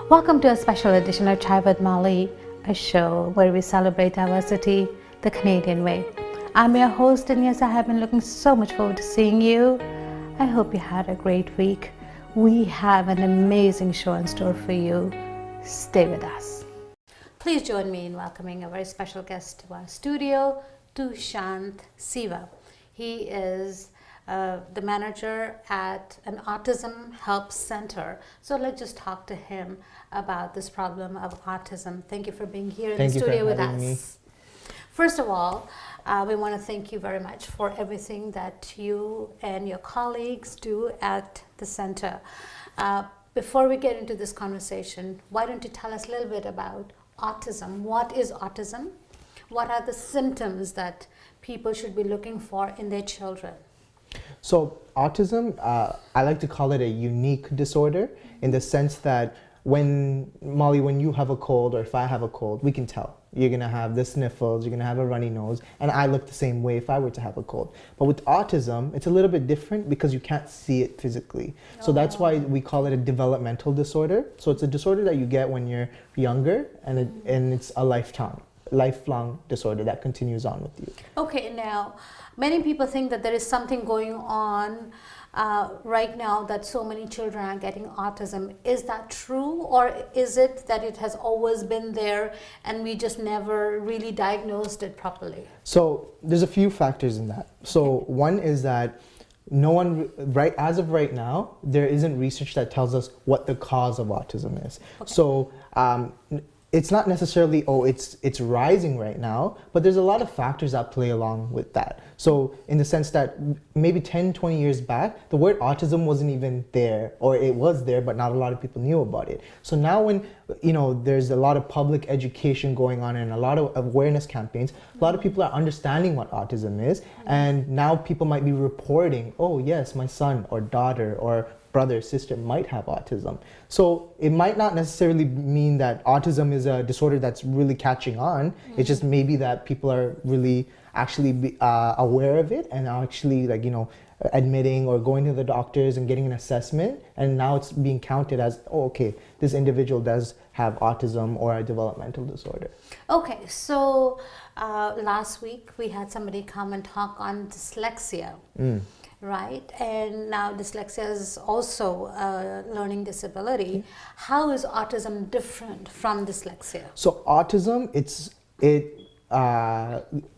Welcome to a special edition of Chai with Molly, a show where we celebrate diversity the Canadian way. I'm your host, and yes, I have been looking so much forward to seeing you. I hope you had a great week. We have an amazing show in store for you. Stay with us. Please join me in welcoming a very special guest to our studio, Thushanth Siva. He is the manager at an autism help center. So let's just talk to him about this problem of autism. Thank you for being here in the studio with us. Me. First of all, we want to thank you very much for everything that you and your colleagues do at the center. Before we get into this conversation, why don't you tell us a little bit about autism? What is autism? What are the symptoms that people should be looking for in their children? So autism, I like to call it a unique disorder in the sense that when you have a cold, or if I have a cold, we can tell. You're gonna have the sniffles, you're gonna have a runny nose, and I look the same way if I were to have a cold. But with autism, it's a little bit different because you can't see it physically. So that's why we call it a developmental disorder. So it's a disorder that you get when you're younger, and it's a lifelong disorder that continues on with you. Okay, now many people think that there is something going on right now that so many children are getting autism. Is that true, or is it that it has always been there and we just never really diagnosed it properly? So there's a few factors in that. So one is that as of right now, there isn't research that tells us what the cause of autism is. Okay. So it's not necessarily, it's rising right now, but there's a lot of factors that play along with that. So in the sense that maybe 10, 20 years back, the word autism wasn't even there, or it was there, but not a lot of people knew about it. So now when, there's a lot of public education going on and a lot of awareness campaigns, a lot of people are understanding what autism is. And now people might be reporting, oh yes, my son or daughter or brother, sister might have autism. So it might not necessarily mean that autism is a disorder that's really catching on. It's just maybe that people are really actually aware of it and are actually admitting or going to the doctors and getting an assessment. And now it's being counted as, okay, this individual does have autism or a developmental disorder. Okay, so last week we had somebody come and talk on dyslexia. Right, and now dyslexia is also a learning disability. How is autism different from dyslexia? So autism, it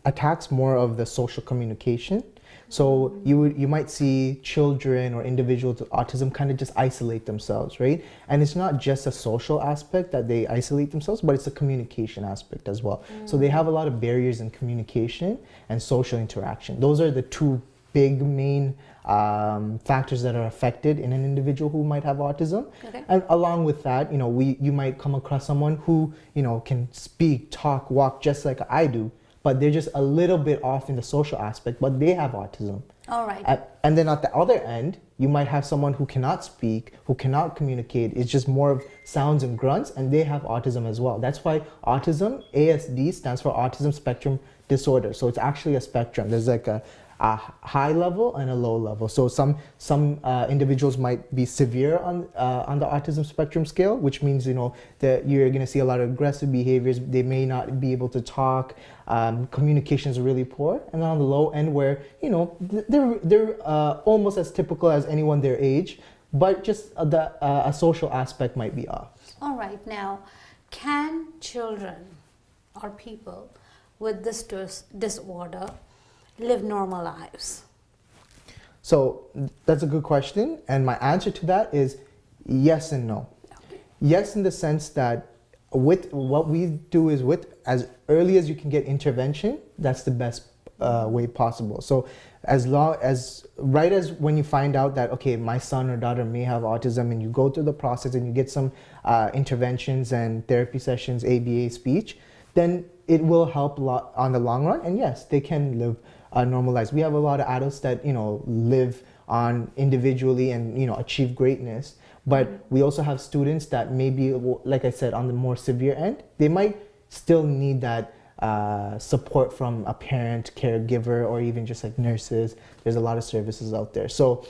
attacks more of the social communication. So you might see children or individuals with autism kind of just isolate themselves, right? And it's not just a social aspect that they isolate themselves, but it's a communication aspect as well. So they have a lot of barriers in communication and social interaction. Those are the two big main factors that are affected in an individual who might have autism. Okay. And along with that, you might come across someone who can speak, talk, walk just like I do, but they're just a little bit off in the social aspect, but they have autism. All right. And then at the other end, you might have someone who cannot speak, who cannot communicate. It's just more of sounds and grunts, and they have autism as well. That's why autism, ASD, stands for Autism Spectrum Disorder. So it's actually a spectrum. There's like a high level and a low level. So some individuals might be severe on the autism spectrum scale, which means that you're going to see a lot of aggressive behaviors. They may not be able to talk. Communication is really poor. And then on the low end, where they're almost as typical as anyone their age, but just a social aspect might be off. All right. Now, can children or people with this disorder live normal lives? So that's a good question, and my answer to that is yes and no. Okay. Yes, in the sense that with what we do is with as early as you can get intervention, that's the best way possible. So right as when you find out that, okay, my son or daughter may have autism, and you go through the process and you get some interventions and therapy sessions, ABA speech, then it will help a lot on the long run. And yes, they can live normal lives. We have a lot of adults that live on individually and achieve greatness, but we also have students that maybe, like I said, on the more severe end, they might still need that support from a parent, caregiver, or even just like nurses. There's a lot of services out there. So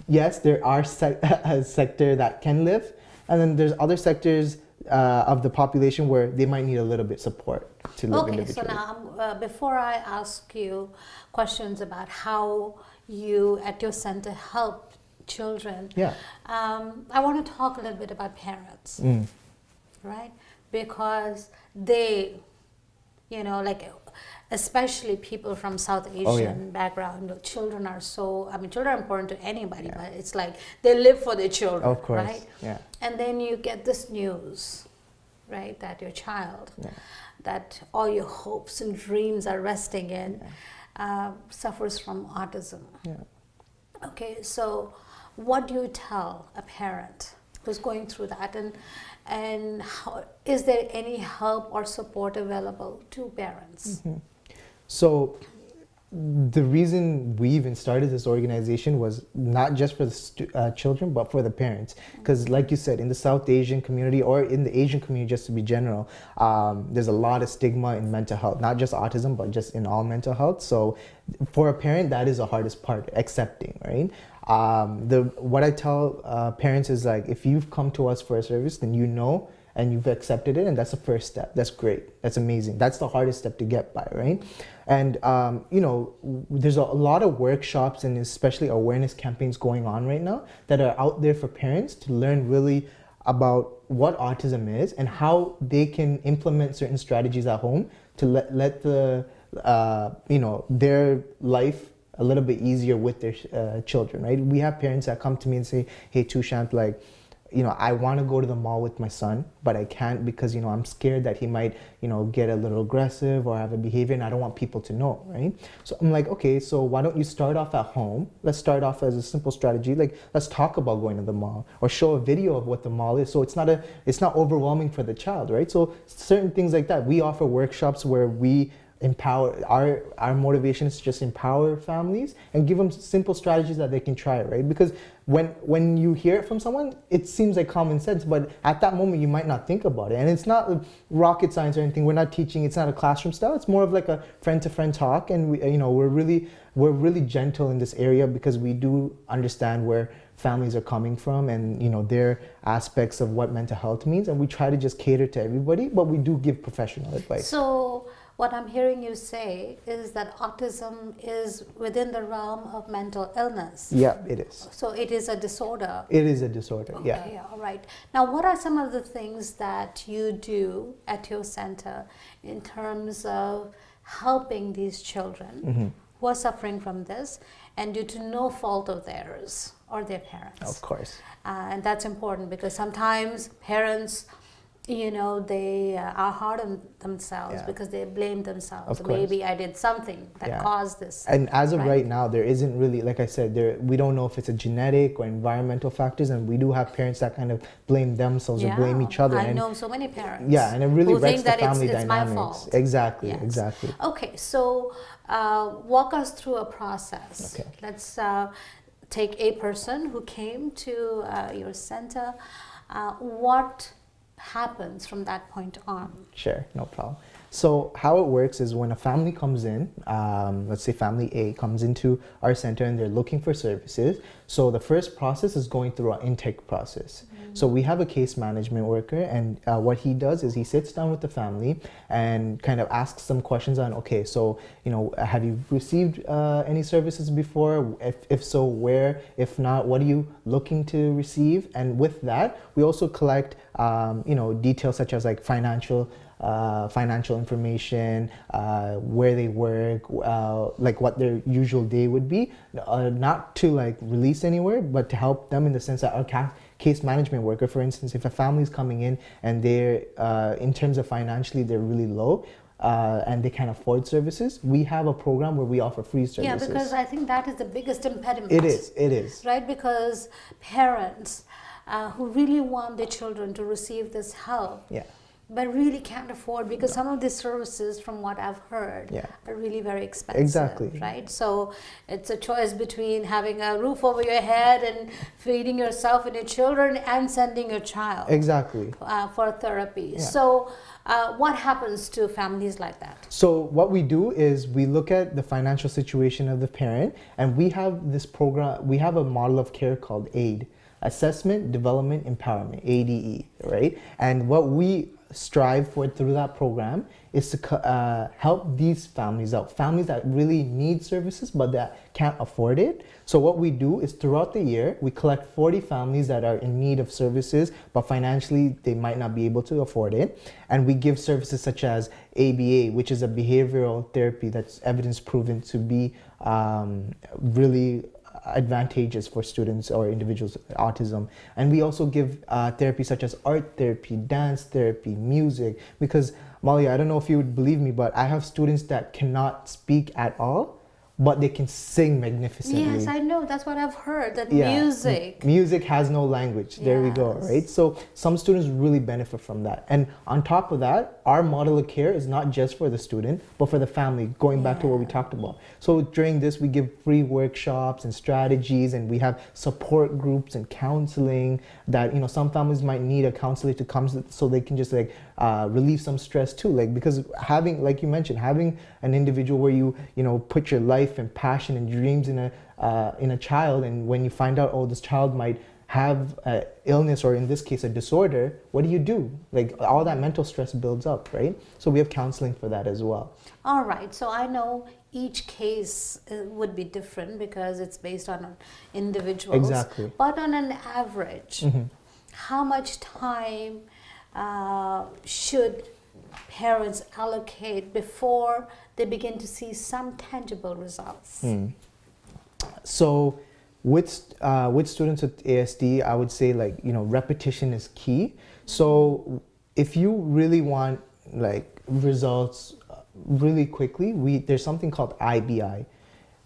yes, there are a sector that can live, and then there's other sectors of the population where they might need a little bit support to live Okay, so individually. now before I ask you questions about how you at your center help children, Yeah. I want to talk a little bit about parents, right? Because they, like especially people from South Asian background, children are so, children are important to anybody, but it's like they live for their children, Of course, right? yeah. And then you get this news, right, that your child, that all your hopes and dreams are resting in, suffers from autism. Yeah. Okay, so what do you tell a parent who's going through that, and how, is there any help or support available to parents? So the reason we even started this organization was not just for the children, but for the parents. Because like you said, in the South Asian community or in the Asian community, just to be general, there's a lot of stigma in mental health, not just autism, but just in all mental health. So for a parent, that is the hardest part, accepting, right? What I tell parents is like, if you've come to us for a service, then and you've accepted it, and that's the first step. That's great. That's amazing. That's the hardest step to get by, right? And there's a lot of workshops and especially awareness campaigns going on right now that are out there for parents to learn really about what autism is and how they can implement certain strategies at home to let the their life a little bit easier with their children, right? We have parents that come to me and say, "Hey, Thushanth, like, I want to go to the mall with my son, but I can't because, I'm scared that he might, get a little aggressive or have a behavior, and I don't want people to know," right? So I'm like, okay, so why don't you start off at home? Let's start off as a simple strategy. Like, let's talk about going to the mall or show a video of what the mall is. So it's not overwhelming for the child, right? So certain things like that. We offer workshops where we empower, our motivation is to just empower families and give them simple strategies that they can try, right? Because when you hear it from someone, it seems like common sense, but at that moment you might not think about it. And it's not rocket science or anything. We're not teaching, it's not a classroom style. It's more of like a friend to friend talk, and we're really gentle in this area because we do understand where families are coming from and their aspects of what mental health means, and we try to just cater to everybody, but we do give professional advice. So what I'm hearing you say is that autism is within the realm of mental illness. Yeah, it is. So it is a disorder. It is a disorder, Okay, yeah. all right. Now, what are some of the things that you do at your center in terms of helping these children who are suffering from this and due to no fault of theirs or their parents? Of course. And that's important because sometimes parents, they are hard on themselves because they blame themselves. Of course. Maybe I did something that caused this. And as of right now, there isn't really, like I said, we don't know if it's a genetic or environmental factors, and we do have parents that kind of blame themselves or blame each other. I know so many parents. Yeah, and it really who wrecks think the that family it's dynamics. my fault. Exactly, Yes. exactly. Okay, so walk us through a process. Okay. Let's take a person who came to your center. What happens from that point on? Sure, no problem. So how it works is when a family comes in, let's say family A comes into our center and they're looking for services. So the first process is going through our intake process. So we have a case management worker, and what he does is he sits down with the family and kind of asks some questions on, okay, so, have you received any services before? If so, where? If not, what are you looking to receive? And with that, we also collect, details such as like financial information, where they work, like what their usual day would be, not to like release anywhere, but to help them in the sense that our case management worker, for instance, if a family is coming in and they're, in terms of financially, they're really low, and they can't afford services, we have a program where we offer free services. Yeah, because I think that is the biggest impediment. It is. Right, because parents who really want their children to receive this help, but really can't afford, because some of these services, from what I've heard, are really very expensive. Exactly. Right? So it's a choice between having a roof over your head and feeding yourself and your children and sending your child. Exactly. For therapy. Yeah. So what happens to families like that? So what we do is we look at the financial situation of the parent, and we have this program, we have a model of care called AID. Assessment, Development, Empowerment, ADE, right? And what we strive for through that program is to help these families out, families that really need services but that can't afford it. So what we do is throughout the year, we collect 40 families that are in need of services, but financially they might not be able to afford it. And we give services such as ABA, which is a behavioral therapy that's evidence proven to be really advantageous for students or individuals with autism. And we also give therapy such as art therapy, dance therapy, music, because Molly, I don't know if you would believe me, but I have students that cannot speak at all, but they can sing magnificently. Yes, I know. That's what I've heard, that Yeah. music. Music has no language. There we go, Yes. right? So some students really benefit from that. And on top of that, our model of care is not just for the student, but for the family, going back to what we talked about. So during this, we give free workshops and strategies, and we have support groups and counseling that, you know, some families might need a counselor to come so they can just like relieve some stress too. Like, because having, like you mentioned, having an individual where you know, put your life and passion and dreams in a child, and when you find out, oh, this child might have an illness, or in this case a disorder, what do? Like, all that mental stress builds up, right? So we have counseling for that as well. All right, so I know each case would be different because it's based on individuals. Exactly. But on an average, how much time should parents allocate before they begin to see some tangible results? So with students with ASD, I would say, like, you know, repetition is key. So if you really want like results really quickly, there's something called IBI,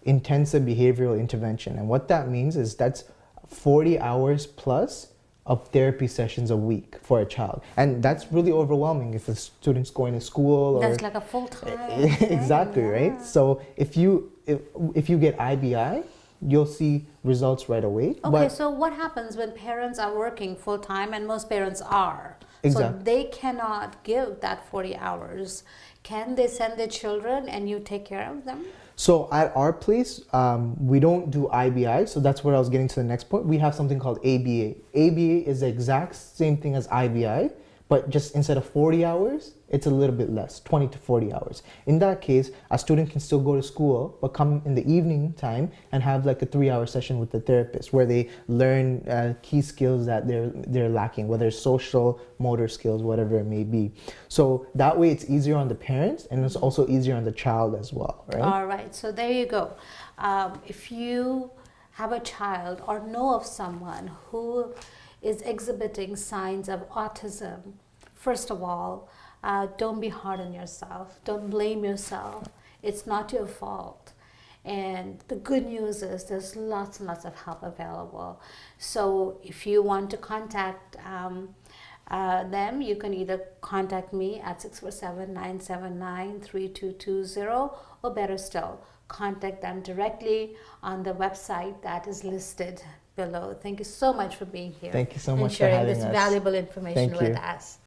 Intensive Behavioral Intervention. And what that means is that's 40 hours plus of therapy sessions a week for a child. And that's really overwhelming if a student's going to school. That's like a full-time. Exactly, right? So if you get IBI, you'll see results right away. Okay, so what happens when parents are working full-time, and most parents are? Exactly. So they cannot give that 40 hours. Can they send their children and you take care of them? So at our place, we don't do IBI, so that's where I was getting to the next point. We have something called ABA. ABA is the exact same thing as IBI, but just instead of 40 hours, it's a little bit less, 20 to 40 hours. In that case, a student can still go to school, but come in the evening time and have like a 3-hour session with the therapist where they learn key skills that they're lacking, whether it's social, motor skills, whatever it may be. So that way it's easier on the parents, and it's also easier on the child as well, right? All right, so there you go. If you have a child or know of someone who is exhibiting signs of autism, first of all, don't be hard on yourself. Don't blame yourself. It's not your fault. And the good news is there's lots and lots of help available. So if you want to contact them, you can either contact me at 647-979-3220, or better still, contact them directly on the website that is listed below. Thank you so much for being here. Thank you so much and sharing for having this us. valuable information Thank with you. us.